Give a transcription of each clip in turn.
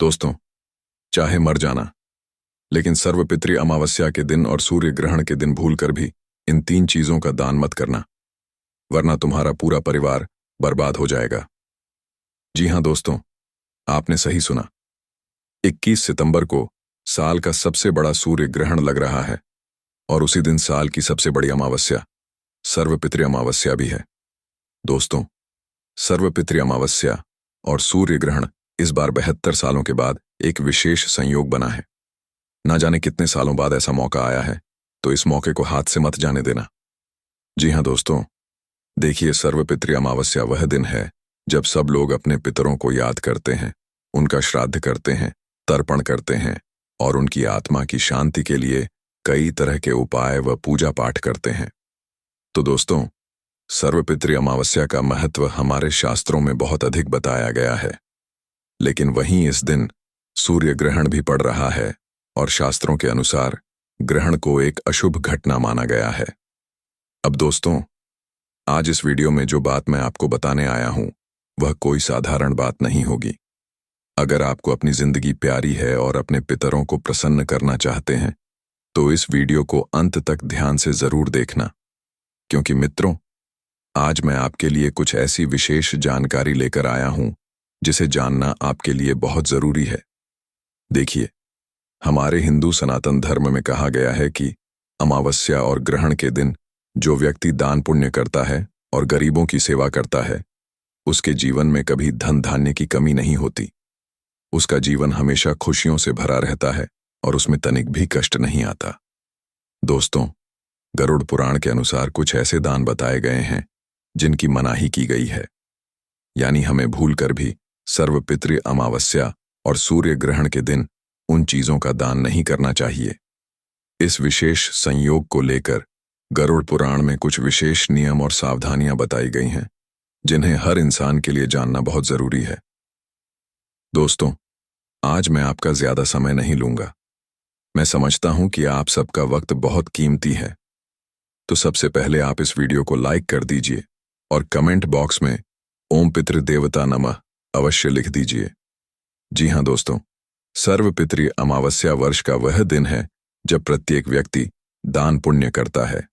दोस्तों, चाहे मर जाना, लेकिन सर्वपितृ अमावस्या के दिन और सूर्य ग्रहण के दिन भूलकर भी इन 3 चीजों का दान मत करना, वरना तुम्हारा पूरा परिवार बर्बाद हो जाएगा। जी हां दोस्तों, आपने सही सुना। 21 सितंबर को साल का सबसे बड़ा सूर्य ग्रहण लग रहा है और उसी दिन साल की सबसे बड़ी अमावस्या सर्वपितृ अमावस्या भी है। दोस्तों, सर्वपितृ अमावस्या और सूर्य ग्रहण इस बार 72 सालों के बाद एक विशेष संयोग बना है। ना जाने कितने सालों बाद ऐसा मौका आया है, तो इस मौके को हाथ से मत जाने देना। जी हां दोस्तों, देखिए, सर्वपितृ अमावस्या वह दिन है जब सब लोग अपने पितरों को याद करते हैं, उनका श्राद्ध करते हैं, तर्पण करते हैं और उनकी आत्मा की शांति के लिए कई तरह के उपाय व पूजा पाठ करते हैं। तो दोस्तों, सर्वपितृ अमावस्या का महत्व हमारे शास्त्रों में बहुत अधिक बताया गया है, लेकिन वहीं इस दिन सूर्य ग्रहण भी पड़ रहा है और शास्त्रों के अनुसार ग्रहण को एक अशुभ घटना माना गया है। अब दोस्तों, आज इस वीडियो में जो बात मैं आपको बताने आया हूं, वह कोई साधारण बात नहीं होगी। अगर आपको अपनी जिंदगी प्यारी है और अपने पितरों को प्रसन्न करना चाहते हैं, तो इस वीडियो को अंत तक ध्यान से जरूर देखना, क्योंकि मित्रों, आज मैं आपके लिए कुछ ऐसी विशेष जानकारी लेकर आया हूं जिसे जानना आपके लिए बहुत जरूरी है। देखिए, हमारे हिंदू सनातन धर्म में कहा गया है कि अमावस्या और ग्रहण के दिन जो व्यक्ति दान पुण्य करता है और गरीबों की सेवा करता है, उसके जीवन में कभी धन धान्य की कमी नहीं होती। उसका जीवन हमेशा खुशियों से भरा रहता है और उसमें तनिक भी कष्ट नहीं आता। दोस्तों, गरुड़ पुराण के अनुसार कुछ ऐसे दान बताए गए हैं जिनकी मनाही की गई है, यानी हमें भूलकर भी सर्वपितृ अमावस्या और सूर्य ग्रहण के दिन उन चीजों का दान नहीं करना चाहिए। इस विशेष संयोग को लेकर गरुड़ पुराण में कुछ विशेष नियम और सावधानियां बताई गई हैं, जिन्हें हर इंसान के लिए जानना बहुत जरूरी है। दोस्तों, आज मैं आपका ज्यादा समय नहीं लूंगा। मैं समझता हूं कि आप सबका वक्त बहुत कीमती है, तो सबसे पहले आप इस वीडियो को लाइक कर दीजिए और कमेंट बॉक्स में ओम पितृ देवता नमः अवश्य लिख दीजिए। जी हां दोस्तों, सर्वपितृ अमावस्या वर्ष का वह दिन है जब प्रत्येक व्यक्ति दान पुण्य करता है,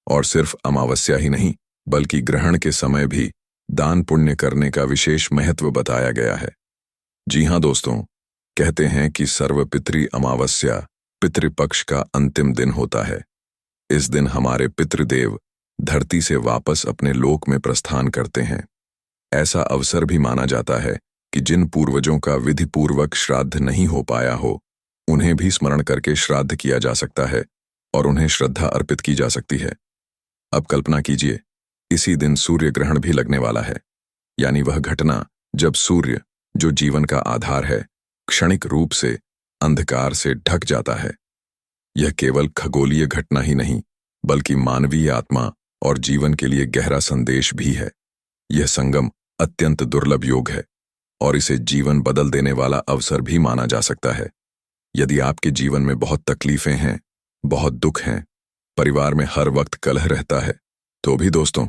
और सिर्फ अमावस्या ही नहीं बल्कि ग्रहण के समय भी दान पुण्य करने का विशेष महत्व बताया गया है। जी हां दोस्तों, कहते हैं कि सर्वपितृ अमावस्या पितृपक्ष का अंतिम दिन होता है। इस दिन हमारे पितृदेव धरती से वापस अपने लोक में प्रस्थान करते हैं। ऐसा अवसर भी माना जाता है कि जिन पूर्वजों का विधि पूर्वक श्राद्ध नहीं हो पाया हो, उन्हें भी स्मरण करके श्राद्ध किया जा सकता है और उन्हें श्रद्धा अर्पित की जा सकती है। अब कल्पना कीजिए, इसी दिन सूर्य ग्रहण भी लगने वाला है, यानी वह घटना जब सूर्य, जो जीवन का आधार है, क्षणिक रूप से अंधकार से ढक जाता है। यह केवल खगोलीय घटना ही नहीं बल्कि मानवीय आत्मा और जीवन के लिए गहरा संदेश भी है। यह संगम अत्यंत दुर्लभ योग है और इसे जीवन बदल देने वाला अवसर भी माना जा सकता है। यदि आपके जीवन में बहुत तकलीफें हैं, बहुत दुख हैं, परिवार में हर वक्त कलह रहता है, तो भी दोस्तों,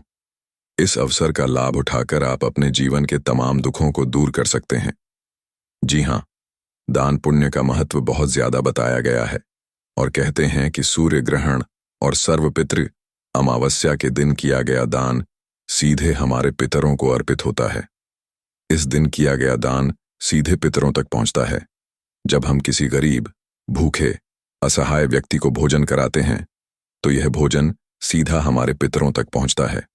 इस अवसर का लाभ उठाकर आप अपने जीवन के तमाम दुखों को दूर कर सकते हैं। जी हां, दान पुण्य का महत्व बहुत ज्यादा बताया गया है और कहते हैं कि सूर्य ग्रहण और सर्वपितृ अमावस्या के दिन किया गया दान सीधे हमारे पितरों को अर्पित होता है। इस दिन किया गया दान सीधे पितरों तक पहुंचता है। जब हम किसी गरीब, भूखे, असहाय व्यक्ति को भोजन कराते हैं, तो यह भोजन सीधा हमारे पितरों तक पहुंचता है,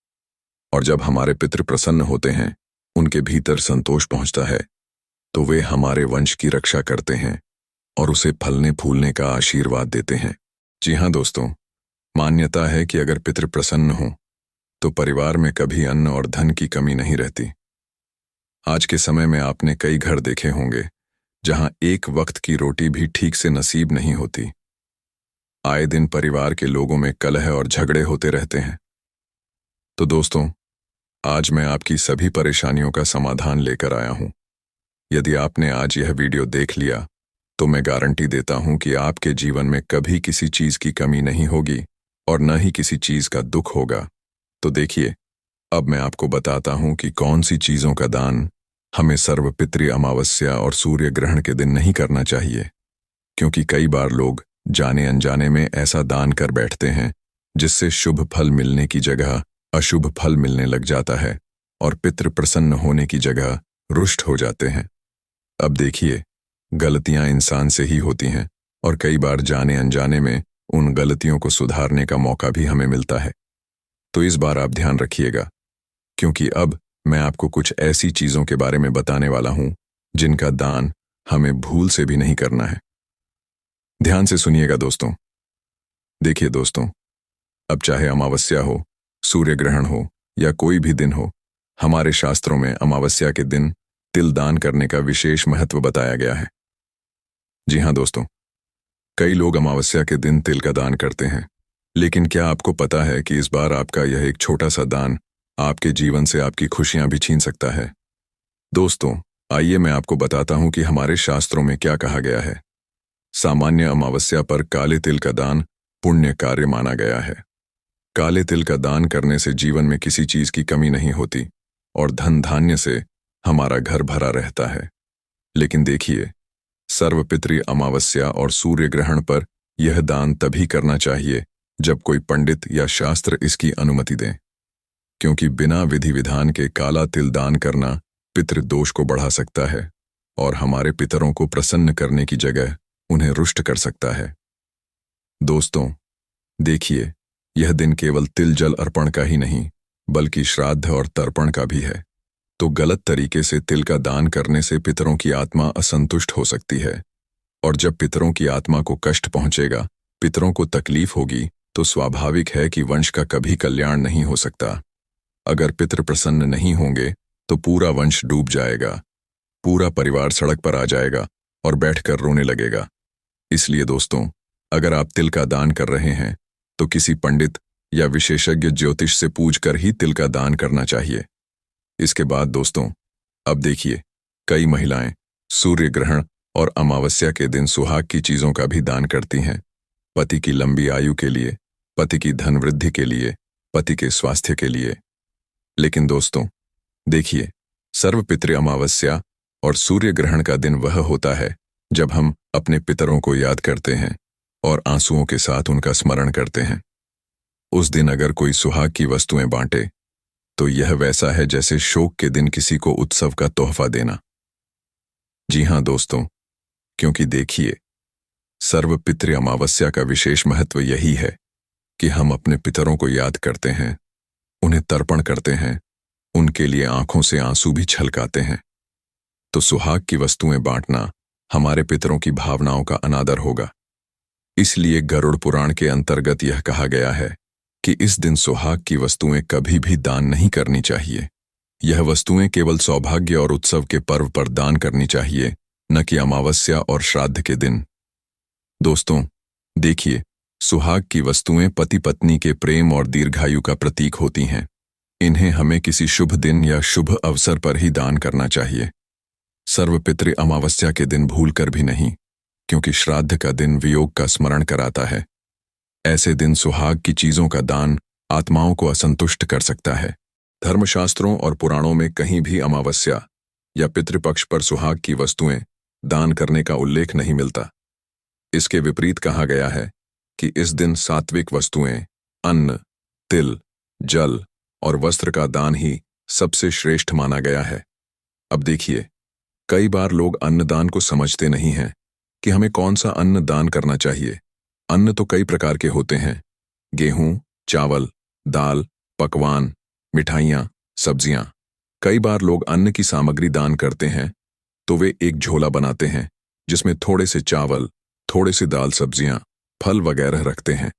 और जब हमारे पितृ प्रसन्न होते हैं, उनके भीतर संतोष पहुंचता है, तो वे हमारे वंश की रक्षा करते हैं और उसे फलने फूलने का आशीर्वाद देते हैं। जी हां दोस्तों, मान्यता है कि अगर पितृ प्रसन्न हो तो परिवार में कभी अन्न और धन की कमी नहीं रहती। आज के समय में आपने कई घर देखे होंगे जहां एक वक्त की रोटी भी ठीक से नसीब नहीं होती। आए दिन परिवार के लोगों में कलह और झगड़े होते रहते हैं। तो दोस्तों, आज मैं आपकी सभी परेशानियों का समाधान लेकर आया हूं। यदि आपने आज यह वीडियो देख लिया, तो मैं गारंटी देता हूं कि आपके जीवन में कभी किसी चीज की कमी नहीं होगी और न ही किसी चीज का दुख होगा। तो देखिए, अब मैं आपको बताता हूं कि कौन सी चीजों का दान हमें सर्वपितृ अमावस्या और सूर्य ग्रहण के दिन नहीं करना चाहिए, क्योंकि कई बार लोग जाने अनजाने में ऐसा दान कर बैठते हैं जिससे शुभ फल मिलने की जगह अशुभ फल मिलने लग जाता है और पितृ प्रसन्न होने की जगह रुष्ट हो जाते हैं। अब देखिए, गलतियां इंसान से ही होती हैं और कई बार जाने अनजाने में उन गलतियों को सुधारने का मौका भी हमें मिलता है। तो इस बार आप ध्यान रखिएगा, क्योंकि अब मैं आपको कुछ ऐसी चीजों के बारे में बताने वाला हूं जिनका दान हमें भूल से भी नहीं करना है। ध्यान से सुनिएगा दोस्तों। देखिए दोस्तों, अब चाहे अमावस्या हो, सूर्य ग्रहण हो या कोई भी दिन हो, हमारे शास्त्रों में अमावस्या के दिन तिल दान करने का विशेष महत्व बताया गया है। जी हाँ दोस्तों, कई लोग अमावस्या के दिन तिल का दान करते हैं, लेकिन क्या आपको पता है कि इस बार आपका यह एक छोटा सा दान आपके जीवन से आपकी खुशियां भी छीन सकता है। दोस्तों, आइए मैं आपको बताता हूं कि हमारे शास्त्रों में क्या कहा गया है। सामान्य अमावस्या पर काले तिल का दान पुण्य कार्य माना गया है। काले तिल का दान करने से जीवन में किसी चीज की कमी नहीं होती और धन धान्य से हमारा घर भरा रहता है। लेकिन देखिए, सर्वपितृ अमावस्या और सूर्य ग्रहण पर यह दान तभी करना चाहिए जब कोई पंडित या शास्त्र इसकी अनुमति दें, क्योंकि बिना विधि विधान के काला तिल दान करना पितृदोष को बढ़ा सकता है और हमारे पितरों को प्रसन्न करने की जगह उन्हें रुष्ट कर सकता है। दोस्तों, देखिए, यह दिन केवल तिल जल अर्पण का ही नहीं बल्कि श्राद्ध और तर्पण का भी है। तो गलत तरीके से तिल का दान करने से पितरों की आत्मा असंतुष्ट हो सकती है, और जब पितरों की आत्मा को कष्ट पहुंचेगा, पितरों को तकलीफ होगी, तो स्वाभाविक है कि वंश का कभी कल्याण नहीं हो सकता। अगर पितृ प्रसन्न नहीं होंगे तो पूरा वंश डूब जाएगा, पूरा परिवार सड़क पर आ जाएगा और बैठकर रोने लगेगा। इसलिए दोस्तों, अगर आप तिल का दान कर रहे हैं तो किसी पंडित या विशेषज्ञ ज्योतिष से पूछकर ही तिल का दान करना चाहिए। इसके बाद दोस्तों, अब देखिए, कई महिलाएं सूर्य ग्रहण और अमावस्या के दिन सुहाग की चीजों का भी दान करती हैं, पति की लंबी आयु के लिए, पति की धन वृद्धि के लिए, पति के स्वास्थ्य के लिए। लेकिन दोस्तों देखिए, सर्वपितृ अमावस्या और सूर्य ग्रहण का दिन वह होता है जब हम अपने पितरों को याद करते हैं और आंसुओं के साथ उनका स्मरण करते हैं। उस दिन अगर कोई सुहाग की वस्तुएं बांटे तो यह वैसा है जैसे शोक के दिन किसी को उत्सव का तोहफा देना। जी हां दोस्तों, क्योंकि देखिए, सर्वपितृ अमावस्या का विशेष महत्व यही है कि हम अपने पितरों को याद करते हैं, उन्हें तर्पण करते हैं, उनके लिए आंखों से आंसू भी छलकाते हैं। तो सुहाग की वस्तुएं बांटना हमारे पितरों की भावनाओं का अनादर होगा। इसलिए गरुड़ पुराण के अंतर्गत यह कहा गया है कि इस दिन सुहाग की वस्तुएं कभी भी दान नहीं करनी चाहिए। यह वस्तुएं केवल सौभाग्य और उत्सव के पर्व पर दान करनी चाहिए, न कि अमावस्या और श्राद्ध के दिन। दोस्तों देखिए, सुहाग की वस्तुएं पति पत्नी के प्रेम और दीर्घायु का प्रतीक होती हैं। इन्हें हमें किसी शुभ दिन या शुभ अवसर पर ही दान करना चाहिए। सर्वपितृ अमावस्या के दिन भूलकर भी नहीं, क्योंकि श्राद्ध का दिन वियोग का स्मरण कराता है। ऐसे दिन सुहाग की चीजों का दान आत्माओं को असंतुष्ट कर सकता है। धर्मशास्त्रों और पुराणों में कहीं भी अमावस्या या पितृपक्ष पर सुहाग की वस्तुएं दान करने का उल्लेख नहीं मिलता। इसके विपरीत कहा गया है कि इस दिन सात्विक वस्तुएं, अन्न, तिल, जल और वस्त्र का दान ही सबसे श्रेष्ठ माना गया है। अब देखिए, कई बार लोग अन्नदान को समझते नहीं हैं कि हमें कौन सा अन्न दान करना चाहिए। अन्न तो कई प्रकार के होते हैं: गेहूं, चावल, दाल, पकवान, मिठाइयाँ, सब्जियाँ। कई बार लोग अन्न की सामग्री दान करते हैं तो वे एक झोला बनाते हैं जिसमें थोड़े से चावल, थोड़े से दाल, सब्जियाँ, फल वगैरह रखते हैं।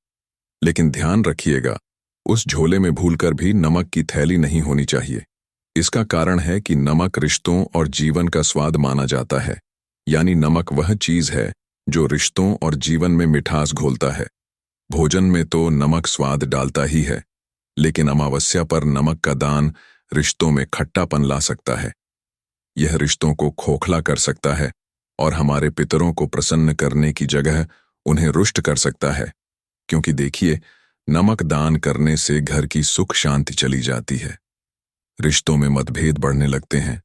लेकिन ध्यान रखिएगा, उस झोले में भूलकर भी नमक की थैली नहीं होनी चाहिए। इसका कारण है कि नमक रिश्तों और जीवन का स्वाद माना जाता है। यानी नमक वह चीज है जो रिश्तों और जीवन में मिठास घोलता है। भोजन में तो नमक स्वाद डालता ही है, लेकिन अमावस्या पर नमक का दान रिश्तों में खट्टापन ला सकता है। यह रिश्तों को खोखला कर सकता है और हमारे पितरों को प्रसन्न करने की जगह उन्हें रुष्ट कर सकता है। क्योंकि देखिए, नमक दान करने से घर की सुख शांति चली जाती है, रिश्तों में मतभेद बढ़ने लगते हैं,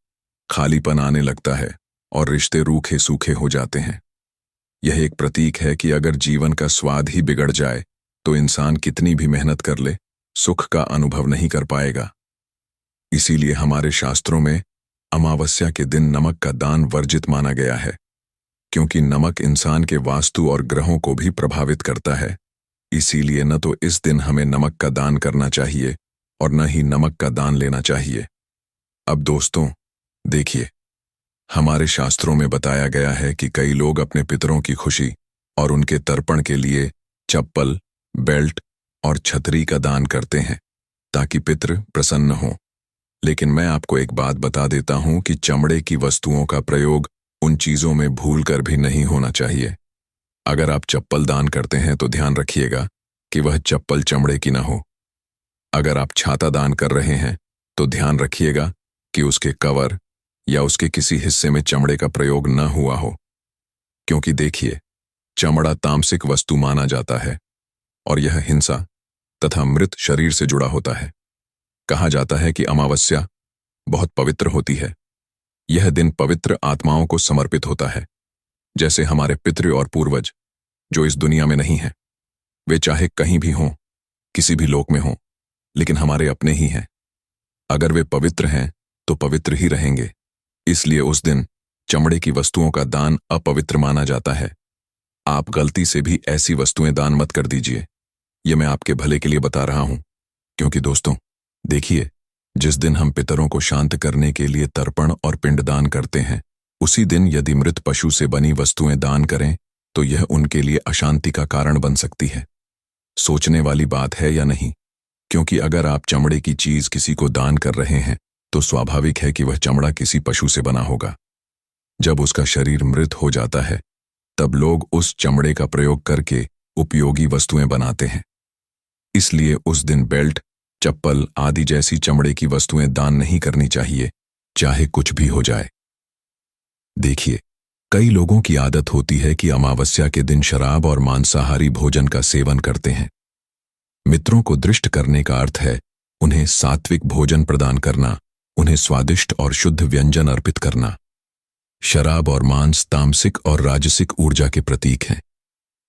खालीपन आने लगता है और रिश्ते रूखे सूखे हो जाते हैं। यह एक प्रतीक है कि अगर जीवन का स्वाद ही बिगड़ जाए तो इंसान कितनी भी मेहनत कर ले, सुख का अनुभव नहीं कर पाएगा। इसीलिए हमारे शास्त्रों में अमावस्या के दिन नमक का दान वर्जित माना गया है, क्योंकि नमक इंसान के वास्तु और ग्रहों को भी प्रभावित करता है। इसीलिए न तो इस दिन हमें नमक का दान करना चाहिए और न ही नमक का दान लेना चाहिए। अब दोस्तों देखिए, हमारे शास्त्रों में बताया गया है कि कई लोग अपने पितरों की खुशी और उनके तर्पण के लिए चप्पल, बेल्ट और छतरी का दान करते हैं ताकि पितृ प्रसन्न हो। लेकिन मैं आपको एक बात बता देता हूं कि चमड़े की वस्तुओं का प्रयोग उन चीजों में भूलकर भी नहीं होना चाहिए। अगर आप चप्पल दान करते हैं तो ध्यान रखिएगा कि वह चप्पल चमड़े की न हो। अगर आप छाता दान कर रहे हैं तो ध्यान रखिएगा कि उसके कवर या उसके किसी हिस्से में चमड़े का प्रयोग न हुआ हो, क्योंकि देखिए, चमड़ा तामसिक वस्तु माना जाता है और यह हिंसा तथा मृत शरीर से जुड़ा होता है। कहा जाता है कि अमावस्या बहुत पवित्र होती है। यह दिन पवित्र आत्माओं को समर्पित होता है, जैसे हमारे पितृ और पूर्वज जो इस दुनिया में नहीं हैं। वे चाहे कहीं भी हों, किसी भी लोक में हों, लेकिन हमारे अपने ही हैं। अगर वे पवित्र हैं तो पवित्र ही रहेंगे। इसलिए उस दिन चमड़े की वस्तुओं का दान अपवित्र माना जाता है। आप गलती से भी ऐसी वस्तुएं दान मत कर दीजिए। यह मैं आपके भले के लिए बता रहा हूं, क्योंकि दोस्तों देखिए, जिस दिन हम पितरों को शांत करने के लिए तर्पण और पिंडदान करते हैं, उसी दिन यदि मृत पशु से बनी वस्तुएं दान करें तो यह उनके लिए अशांति का कारण बन सकती है। सोचने वाली बात है या नहीं? क्योंकि अगर आप चमड़े की चीज किसी को दान कर रहे हैं तो स्वाभाविक है कि वह चमड़ा किसी पशु से बना होगा। जब उसका शरीर मृत हो जाता है तब लोग उस चमड़े का प्रयोग करके उपयोगी वस्तुएं बनाते हैं। इसलिए उस दिन बेल्ट, चप्पल आदि जैसी चमड़े की वस्तुएं दान नहीं करनी चाहिए, चाहे कुछ भी हो जाए। देखिए, कई लोगों की आदत होती है कि अमावस्या के दिन शराब और मांसाहारी भोजन का सेवन करते हैं। मित्रों को दृष्ट करने का अर्थ है उन्हें सात्विक भोजन प्रदान करना, उन्हें स्वादिष्ट और शुद्ध व्यंजन अर्पित करना। शराब और मांस तामसिक और राजसिक ऊर्जा के प्रतीक हैं।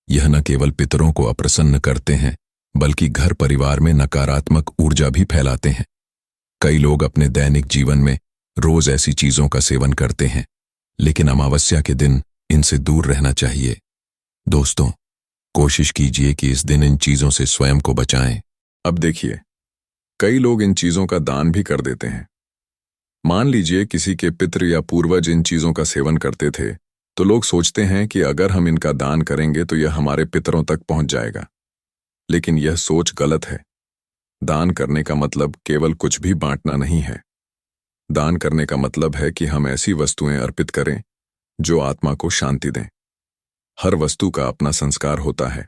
यह न केवल पितरों को अप्रसन्न करते हैं, बल्कि घर परिवार में नकारात्मक ऊर्जा भी फैलाते हैं। कई लोग अपने दैनिक जीवन में रोज ऐसी चीजों का सेवन करते हैं, लेकिन अमावस्या के दिन इनसे दूर रहना चाहिए। दोस्तों, कोशिश कीजिए कि इस दिन इन चीजों से स्वयं को बचाएं। अब देखिए, कई लोग इन चीजों का दान भी कर देते हैं। मान लीजिए किसी के पितृ या पूर्वज इन चीजों का सेवन करते थे, तो लोग सोचते हैं कि अगर हम इनका दान करेंगे तो यह हमारे पितरों तक पहुंच जाएगा। लेकिन यह सोच गलत है। दान करने का मतलब केवल कुछ भी बांटना नहीं है। दान करने का मतलब है कि हम ऐसी वस्तुएं अर्पित करें जो आत्मा को शांति दें। हर वस्तु का अपना संस्कार होता है,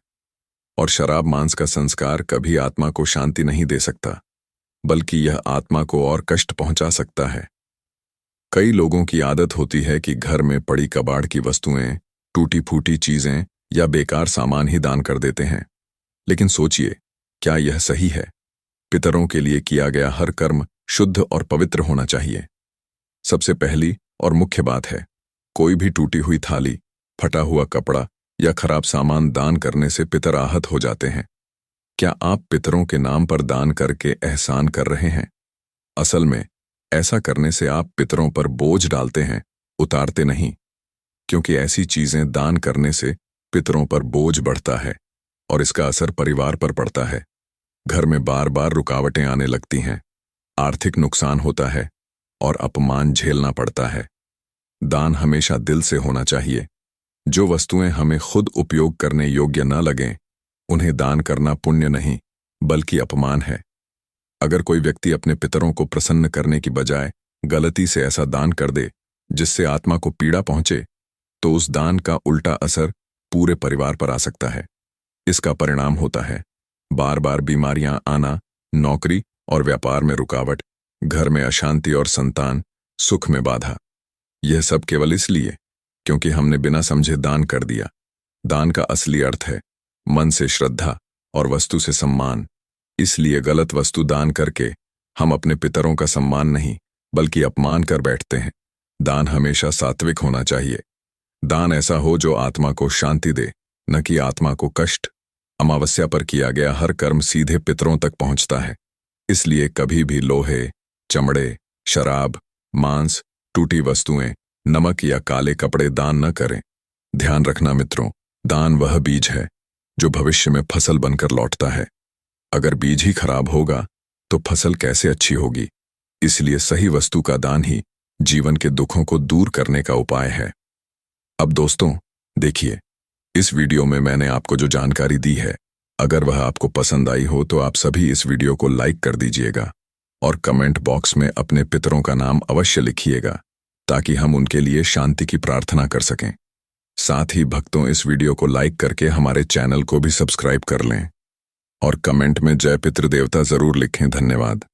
और शराब मांस का संस्कार कभी आत्मा को शांति नहीं दे सकता, बल्कि यह आत्मा को और कष्ट पहुंचा सकता है। कई लोगों की आदत होती है कि घर में पड़ी कबाड़ की वस्तुएं, टूटी फूटी चीजें या बेकार सामान ही दान कर देते हैं। लेकिन सोचिए, क्या यह सही है? पितरों के लिए किया गया हर कर्म शुद्ध और पवित्र होना चाहिए। सबसे पहली और मुख्य बात है, कोई भी टूटी हुई थाली, फटा हुआ कपड़ा या खराब सामान दान करने से पितर आहत हो जाते हैं। क्या आप पितरों के नाम पर दान करके एहसान कर रहे हैं? असल में ऐसा करने से आप पितरों पर बोझ डालते हैं, उतारते नहीं, क्योंकि ऐसी चीजें दान करने से पितरों पर बोझ बढ़ता है और इसका असर परिवार पर पड़ता है। घर में बार बार रुकावटें आने लगती हैं, आर्थिक नुकसान होता है और अपमान झेलना पड़ता है। दान हमेशा दिल से होना चाहिए। जो वस्तुएं हमें खुद उपयोग करने योग्य न लगें, उन्हें दान करना पुण्य नहीं बल्कि अपमान है। अगर कोई व्यक्ति अपने पितरों को प्रसन्न करने की बजाय गलती से ऐसा दान कर दे जिससे आत्मा को पीड़ा पहुंचे, तो उस दान का उल्टा असर पूरे परिवार पर आ सकता है। इसका परिणाम होता है बार बार बीमारियां आना, नौकरी और व्यापार में रुकावट, घर में अशांति और संतान सुख में बाधा। यह सब केवल इसलिए क्योंकि हमने बिना समझे दान कर दिया। दान का असली अर्थ है मन से श्रद्धा और वस्तु से सम्मान। इसलिए गलत वस्तु दान करके हम अपने पितरों का सम्मान नहीं बल्कि अपमान कर बैठते हैं दान हमेशा सात्विक होना चाहिए। दान ऐसा हो जो आत्मा को शांति दे, न कि आत्मा को कष्ट। अमावस्या पर किया गया हर कर्म सीधे पितरों तक पहुंचता है। इसलिए कभी भी लोहे, चमड़े, शराब, मांस, टूटी वस्तुएं, नमक या काले कपड़े दान न करें। ध्यान रखना मित्रों, दान वह बीज है जो भविष्य में फसल बनकर लौटता है। अगर बीज ही खराब होगा तो फसल कैसे अच्छी होगी। इसलिए सही वस्तु का दान ही जीवन के दुखों को दूर करने का उपाय है। अब दोस्तों देखिए, इस वीडियो में मैंने आपको जो जानकारी दी है, अगर वह आपको पसंद आई हो तो आप सभी इस वीडियो को लाइक कर दीजिएगा और कमेंट बॉक्स में अपने पितरों का नाम अवश्य लिखिएगा, ताकि हम उनके लिए शांति की प्रार्थना कर सकें। साथ ही भक्तों, इस वीडियो को लाइक करके हमारे चैनल को भी सब्सक्राइब कर लें और कमेंट में जय पितृदेवता जरूर लिखें। धन्यवाद।